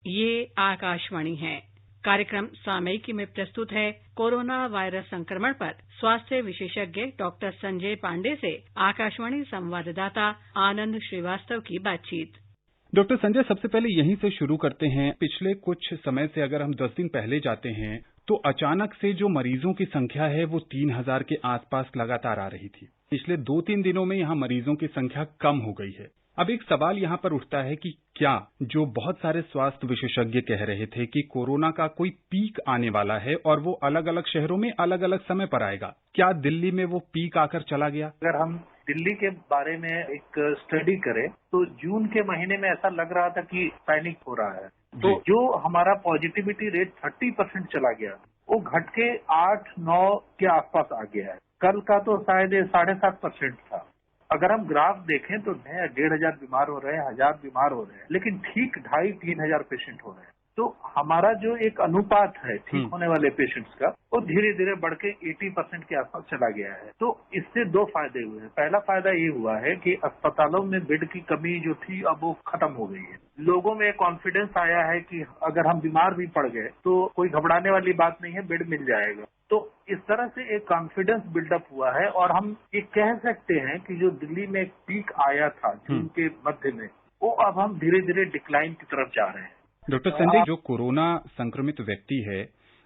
ये आकाशवाणी है। कार्यक्रम सामयिकी में प्रस्तुत है कोरोना वायरस संक्रमण पर स्वास्थ्य विशेषज्ञ डॉक्टर संजय पांडे से आकाशवाणी संवाददाता आनंद श्रीवास्तव की बातचीत। डॉक्टर संजय, सबसे पहले यहीं से शुरू करते हैं। पिछले कुछ समय से अगर हम 10 दिन पहले जाते हैं तो अचानक से जो मरीजों की संख्या है वो 3000 के आसपास लगातार आ रही थी। पिछले 2-3 दिनों में यहाँ मरीजों की संख्या कम हो गई है। अब एक सवाल यहाँ पर उठता है कि क्या जो बहुत सारे स्वास्थ्य विशेषज्ञ कह रहे थे कि कोरोना का कोई पीक आने वाला है और वो अलग अलग शहरों में अलग अलग समय पर आएगा, क्या दिल्ली में वो पीक आकर चला गया? अगर हम दिल्ली के बारे में एक स्टडी करें तो जून के महीने में ऐसा लग रहा था कि पैनिक हो रहा है, तो जो हमारा पॉजिटिविटी रेट 30% चला गया वो घट के 8-9 के आसपास आ गया है। कल का तो शायद 7.5% था। अगर हम ग्राफ देखें तो 1,500 बीमार हो रहे हैं, 1000 बीमार हो रहे हैं, लेकिन ठीक 2,500-3 हजार पेशेंट हो रहे हैं। तो हमारा जो एक अनुपात है ठीक होने वाले पेशेंट्स का वो धीरे धीरे बढ़ के 80% के आसपास चला गया है। तो इससे 2 फायदे हुए हैं। पहला फायदा ये हुआ है कि अस्पतालों में बेड की कमी जो थी अब वो खत्म हो गई है। लोगों में कॉन्फिडेंस आया है कि अगर हम बीमार भी पड़ गए तो कोई घबराने वाली बात नहीं है, बेड मिल जाएगा। तो इस तरह से एक कॉन्फिडेंस बिल्डअप हुआ है और हम ये कह सकते हैं कि जो दिल्ली में एक पीक आया था जून के मध्य में, वो अब हम धीरे धीरे डिक्लाइन की तरफ जा रहे हैं। डॉक्टर संजय, जो कोरोना संक्रमित व्यक्ति है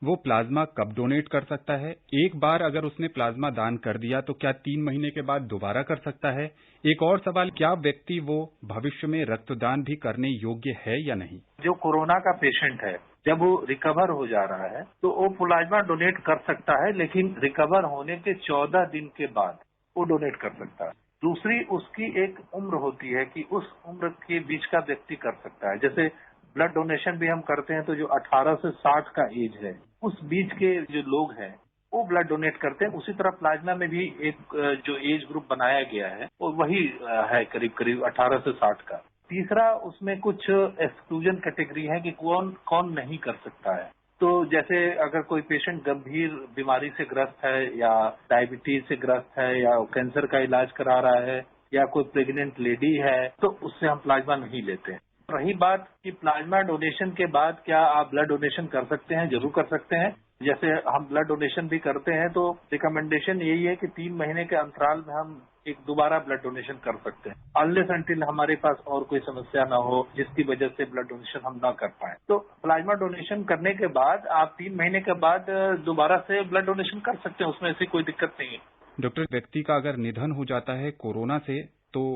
वो प्लाज्मा कब डोनेट कर सकता है? एक बार अगर उसने प्लाज्मा दान कर दिया तो क्या 3 महीने के बाद दोबारा कर सकता है? एक और सवाल, क्या व्यक्ति वो भविष्य में रक्तदान भी करने योग्य है या नहीं? जो कोरोना का पेशेंट है जब वो रिकवर हो जा रहा है तो वो प्लाज्मा डोनेट कर सकता है, लेकिन रिकवर होने के 14 दिन के बाद वो डोनेट कर सकता है। दूसरी, उसकी एक उम्र होती है कि उस उम्र के बीच का व्यक्ति कर सकता है। जैसे ब्लड डोनेशन भी हम करते हैं तो जो 18 से 60 का एज है उस बीच के जो लोग हैं वो ब्लड डोनेट करते हैं। उसी तरह प्लाज्मा में भी एक जो एज ग्रुप बनाया गया है वो वही है, करीब करीब 18 से 60 का। तीसरा, उसमें कुछ एक्सक्लूजन कैटेगरी है कि कौन कौन नहीं कर सकता है। तो जैसे अगर कोई पेशेंट गंभीर बीमारी से ग्रस्त है या डायबिटीज से ग्रस्त है या कैंसर का इलाज करा रहा है या कोई प्रेग्नेंट लेडी है तो उससे हम प्लाज्मा नहीं लेते हैं। रही बात कि प्लाज्मा डोनेशन के बाद क्या आप ब्लड डोनेशन कर सकते हैं? जरूर कर सकते हैं। जैसे हम ब्लड डोनेशन भी करते हैं तो रिकमेंडेशन यही है कि 3 महीने के अंतराल में हम एक दोबारा ब्लड डोनेशन कर सकते हैं, अनलेस अनटिल हमारे पास और कोई समस्या ना हो जिसकी वजह से ब्लड डोनेशन हम ना कर पाए। तो प्लाज्मा डोनेशन करने के बाद आप 3 महीने के बाद दोबारा से ब्लड डोनेशन कर सकते हैं, उसमें ऐसी कोई दिक्कत नहीं है। डॉक्टर, व्यक्ति का अगर निधन हो जाता है कोरोना से तो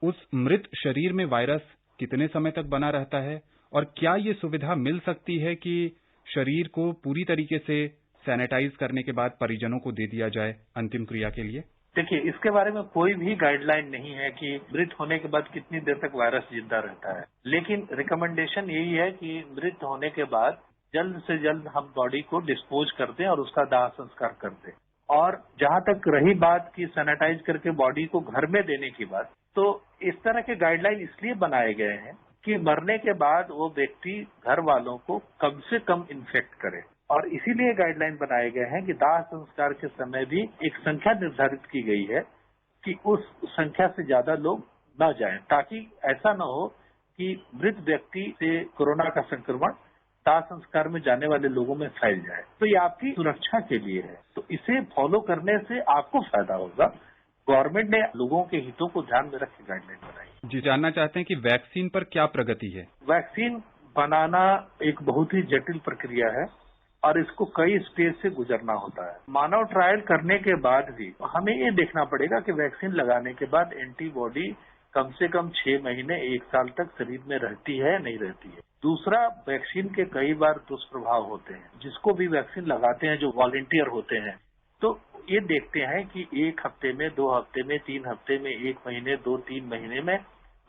उस मृत शरीर में वायरस कितने समय तक बना रहता है और क्या ये सुविधा मिल सकती है कि शरीर को पूरी तरीके से सैनिटाइज करने के बाद परिजनों को दे दिया जाए अंतिम क्रिया के लिए? देखिए, इसके बारे में कोई भी गाइडलाइन नहीं है कि मृत होने के बाद कितनी देर तक वायरस जिंदा रहता है, लेकिन रिकमेंडेशन यही है कि मृत होने के बाद जल्द से जल्द हम बॉडी को डिस्पोज कर दें और उसका दाह संस्कार कर दें। और जहां तक रही बात कि सैनिटाइज करके बॉडी को घर में देने की बात, तो इस तरह के गाइडलाइन इसलिए बनाए गए हैं कि मरने के बाद वो व्यक्ति घर वालों को कम से कम इन्फेक्ट करे। और इसीलिए गाइडलाइन बनाए गए हैं कि दाह संस्कार के समय भी एक संख्या निर्धारित की गई है कि उस संख्या से ज्यादा लोग न जाएं, ताकि ऐसा न हो कि मृत व्यक्ति से कोरोना का संक्रमण दाह संस्कार में जाने वाले लोगों में फैल जाए। तो ये आपकी सुरक्षा के लिए है, तो इसे फॉलो करने से आपको फायदा होगा। गवर्नमेंट ने लोगों के हितों को ध्यान में रख के गाइडलाइन बनाई। जी, जानना चाहते हैं कि वैक्सीन पर क्या प्रगति है? वैक्सीन बनाना एक बहुत ही जटिल प्रक्रिया है और इसको कई स्टेज से गुजरना होता है। मानव ट्रायल करने के बाद भी हमें ये देखना पड़ेगा कि वैक्सीन लगाने के बाद एंटीबॉडी कम से कम 6 महीने 1 साल तक शरीर में रहती है नहीं रहती है। दूसरा, वैक्सीन के कई बार दुष्प्रभाव होते हैं। जिसको भी वैक्सीन लगाते हैं, जो वॉलंटियर होते हैं, तो ये देखते हैं कि 1 हफ्ते में, 2 हफ्ते में, 3 हफ्ते में, 1 महीने, 2-3 महीने में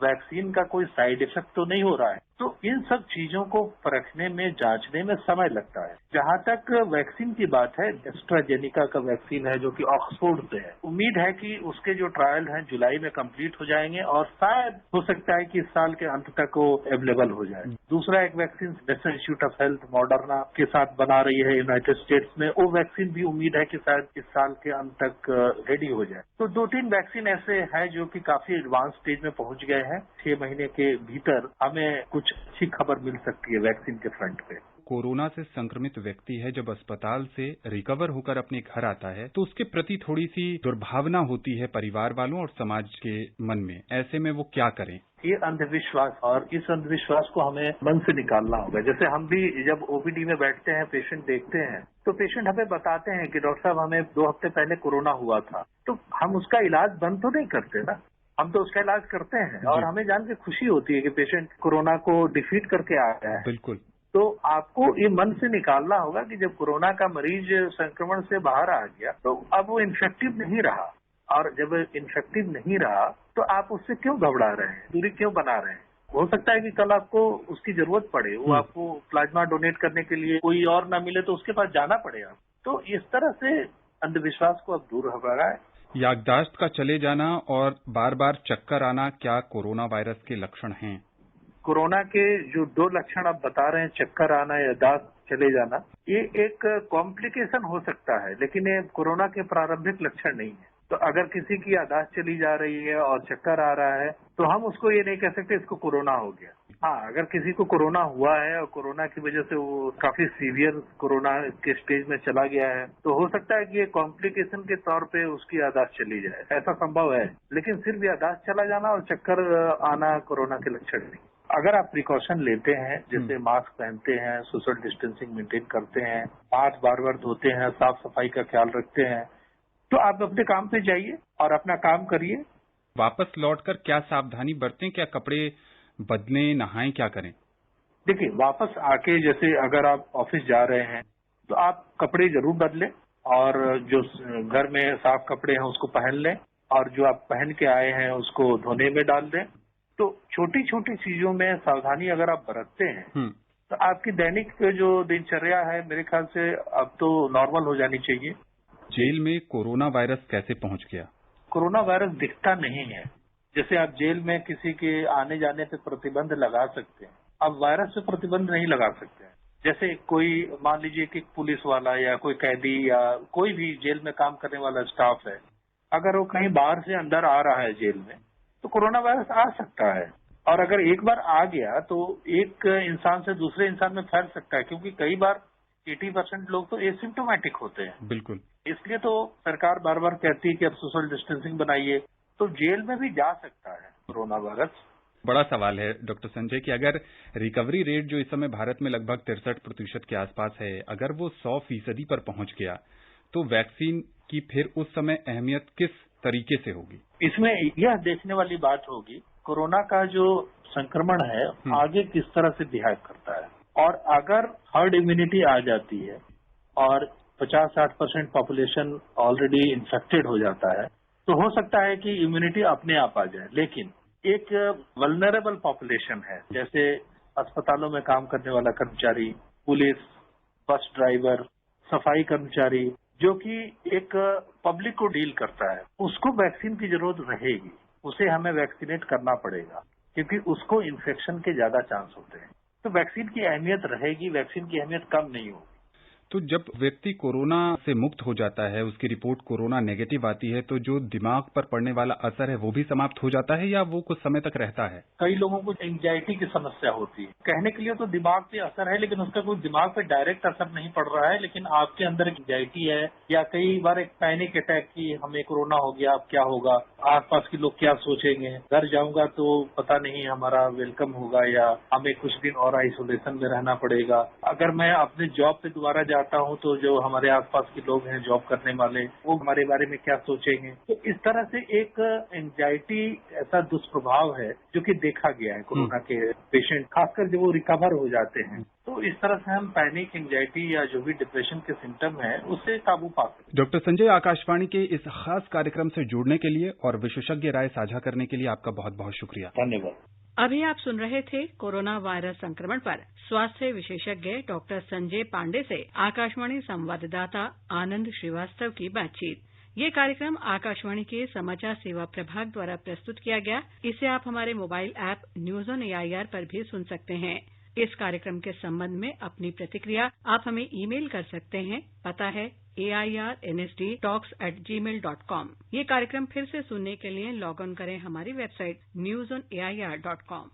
वैक्सीन का कोई साइड इफेक्ट तो नहीं हो रहा है। तो इन सब चीजों को परखने में, जांचने में समय लगता है। जहां तक वैक्सीन की बात है, एस्ट्राजेनिका का वैक्सीन है जो कि ऑक्सफोर्ड से है। उम्मीद है कि उसके जो ट्रायल हैं जुलाई में कंप्लीट हो जाएंगे और शायद हो सकता है कि इस साल के अंत तक वो अवेलेबल हो जाए। दूसरा एक vaccine national institute of health Moderna के साथ बना रही है यूनाइटेड स्टेट्स में, वो वैक्सीन भी उम्मीद है कि शायद इस साल के अंत तक रेडी हो जाए। तो 2-3 वैक्सीन ऐसे हैं जो कि काफी एडवांस स्टेज में पहुंच गए हैं। 6 महीने के भीतर हमें कुछ कुछ अच्छी खबर मिल सकती है वैक्सीन के फ्रंट पे। कोरोना से संक्रमित व्यक्ति है जब अस्पताल से रिकवर होकर अपने घर आता है तो उसके प्रति थोड़ी सी दुर्भावना होती है परिवार वालों और समाज के मन में। ऐसे में वो क्या करें? ये अंधविश्वास, और इस अंधविश्वास को हमें मन से निकालना होगा। जैसे हम भी जब ओपीडी में बैठते हैं, पेशेंट देखते हैं, तो पेशेंट हमें बताते हैं कि डॉक्टर साहब हमें 2 हफ्ते पहले कोरोना हुआ था, तो हम उसका इलाज बंद तो नहीं करते ना, हम तो उसका इलाज करते हैं और हमें जान के खुशी होती है कि पेशेंट कोरोना को डिफीट करके आ गया है। बिल्कुल। तो आपको ये मन से निकालना होगा कि जब कोरोना का मरीज संक्रमण से बाहर आ गया तो अब वो इन्फेक्टिव नहीं रहा, और जब इन्फेक्टिव नहीं रहा तो आप उससे क्यों घबरा रहे हैं, दूरी क्यों बना रहे हैं? हो सकता है कि कल आपको उसकी जरूरत पड़े, वो आपको प्लाज्मा डोनेट करने के लिए कोई और ना मिले तो उसके पास जाना पड़ेगा। तो इस तरह से अंधविश्वास को अब दूर भगाएं। याददाश्त का चले जाना और बार बार चक्कर आना क्या कोरोना वायरस के लक्षण हैं? कोरोना के जो 2 लक्षण आप बता रहे हैं, चक्कर आना या याददाश्त चले जाना, ये एक कॉम्प्लिकेशन हो सकता है, लेकिन ये कोरोना के प्रारंभिक लक्षण नहीं है। तो अगर किसी की याददाश्त चली जा रही है और चक्कर आ रहा है तो हम उसको ये नहीं कह सकते इसको कोरोना हो गया। हाँ, अगर किसी को कोरोना हुआ है और कोरोना की वजह से वो काफी सीवियर कोरोना के स्टेज में चला गया है तो हो सकता है कि ये कॉम्प्लिकेशन के तौर पे उसकी याददाश्त चली जाए, ऐसा संभव है। लेकिन सिर्फ याददाश्त चला जाना और चक्कर आना कोरोना के लक्षण नहीं। अगर आप प्रिकॉशन लेते हैं, जैसे मास्क पहनते हैं, सोशल डिस्टेंसिंग मेंटेन करते हैं, हाथ बार बार धोते हैं, साफ सफाई का ख्याल रखते हैं, तो आप अपने काम पे जाइए और अपना काम करिए। वापस लौटकर क्या सावधानी बरतें? क्या कपड़े बदलें, नहाएं, क्या करें? देखिए, वापस आके जैसे अगर आप ऑफिस जा रहे हैं तो आप कपड़े जरूर बदलें और जो घर में साफ कपड़े हैं उसको पहन लें और जो आप पहन के आए हैं उसको धोने में डाल दें। तो छोटी छोटी चीजों में सावधानी अगर आप बरतते हैं तो आपकी दैनिक जो दिनचर्या है मेरे ख्याल से अब तो नॉर्मल हो जानी चाहिए। जेल में कोरोना वायरस कैसे पहुंच गया? कोरोना वायरस दिखता नहीं है। जैसे आप जेल में किसी के आने जाने पे प्रतिबंध लगा सकते हैं, अब वायरस पे प्रतिबंध नहीं लगा सकते हैं। जैसे कोई मान लीजिए कि पुलिस वाला या कोई कैदी या कोई भी जेल में काम करने वाला स्टाफ है, अगर वो कहीं बाहर से अंदर आ रहा है जेल में तो कोरोना वायरस आ सकता है, और अगर एक बार आ गया तो एक इंसान से दूसरे इंसान में फैल सकता है, क्योंकि कई बार 80% लोग तो एसिम्प्टोमेटिक होते हैं। बिल्कुल। इसलिए तो सरकार बार बार कहती है कि अब सोशल डिस्टेंसिंग बनाइए, तो जेल में भी जा सकता है कोरोना वायरस। बड़ा सवाल है डॉक्टर संजय कि अगर रिकवरी रेट जो इस समय भारत में लगभग 63% के आसपास है, अगर वो 100% पर पहुंच गया तो वैक्सीन की फिर उस समय अहमियत किस तरीके से होगी? इसमें यह देखने वाली बात होगी कोरोना का जो संक्रमण है आगे किस तरह से बिहेव करता है, और अगर हर्ड इम्यूनिटी आ जाती है और 50-60% पॉपुलेशन ऑलरेडी इन्फेक्टेड हो जाता है तो हो सकता है कि इम्यूनिटी अपने आप आ जाए। लेकिन एक वल्नरेबल पॉपुलेशन है, जैसे अस्पतालों में काम करने वाला कर्मचारी, पुलिस, बस ड्राइवर, सफाई कर्मचारी, जो कि एक पब्लिक को डील करता है, उसको वैक्सीन की जरूरत रहेगी। उसे हमें वैक्सीनेट करना पड़ेगा क्योंकि उसको इन्फेक्शन के ज्यादा चांस होते हैं। तो वैक्सीन की अहमियत रहेगी, वैक्सीन की अहमियत कम नहीं होगी। तो जब व्यक्ति कोरोना से मुक्त हो जाता है, उसकी रिपोर्ट कोरोना नेगेटिव आती है, तो जो दिमाग पर पड़ने वाला असर है वो भी समाप्त हो जाता है या वो कुछ समय तक रहता है? कई लोगों को एंजाइटी की समस्या होती है। कहने के लिए तो दिमाग पे असर है, लेकिन उसका कोई दिमाग पे डायरेक्ट असर नहीं पड़ रहा है, लेकिन आपके अंदर एंजाइटी है या कई बार एक पैनिक अटैक की हमें कोरोना हो गया, अब क्या होगा, आसपास के लोग क्या सोचेंगे, घर जाऊंगा तो पता नहीं हमारा वेलकम होगा या हमें कुछ दिन और आइसोलेशन में रहना पड़ेगा, अगर मैं अपने जॉब पे दोबारा जाता हूं तो जो हमारे आसपास के लोग हैं जॉब करने वाले, वो हमारे बारे में क्या सोचेंगे। तो इस तरह से एक एंजाइटी ऐसा दुष्प्रभाव है जो कि देखा गया है कोरोना के पेशेंट, खासकर जब वो रिकवर हो जाते हैं। तो इस तरह से हम पैनिक, एंजाइटी या जो भी डिप्रेशन के सिम्टम है उससे काबू पा सकते हैं। डॉक्टर संजय, आकाशवाणी के इस खास कार्यक्रम से जुड़ने के लिए और विशेषज्ञ राय साझा करने के लिए आपका बहुत बहुत शुक्रिया। धन्यवाद। अभी आप सुन रहे थे कोरोना वायरस संक्रमण पर स्वास्थ्य विशेषज्ञ डॉक्टर संजय पांडे से आकाशवाणी संवाददाता आनंद श्रीवास्तव की बातचीत। ये कार्यक्रम आकाशवाणी के समाचार सेवा प्रभाग द्वारा प्रस्तुत किया गया। इसे आप हमारे mobile app news on AIR पर भी सुन सकते हैं। इस कार्यक्रम के संबंध में अपनी प्रतिक्रिया आप हमें ईमेल कर सकते हैं। पता है airnsdtalks@gmail.com। ये कार्यक्रम फिर से सुनने के लिए लॉग ऑन करें हमारी वेबसाइट newsonair.com।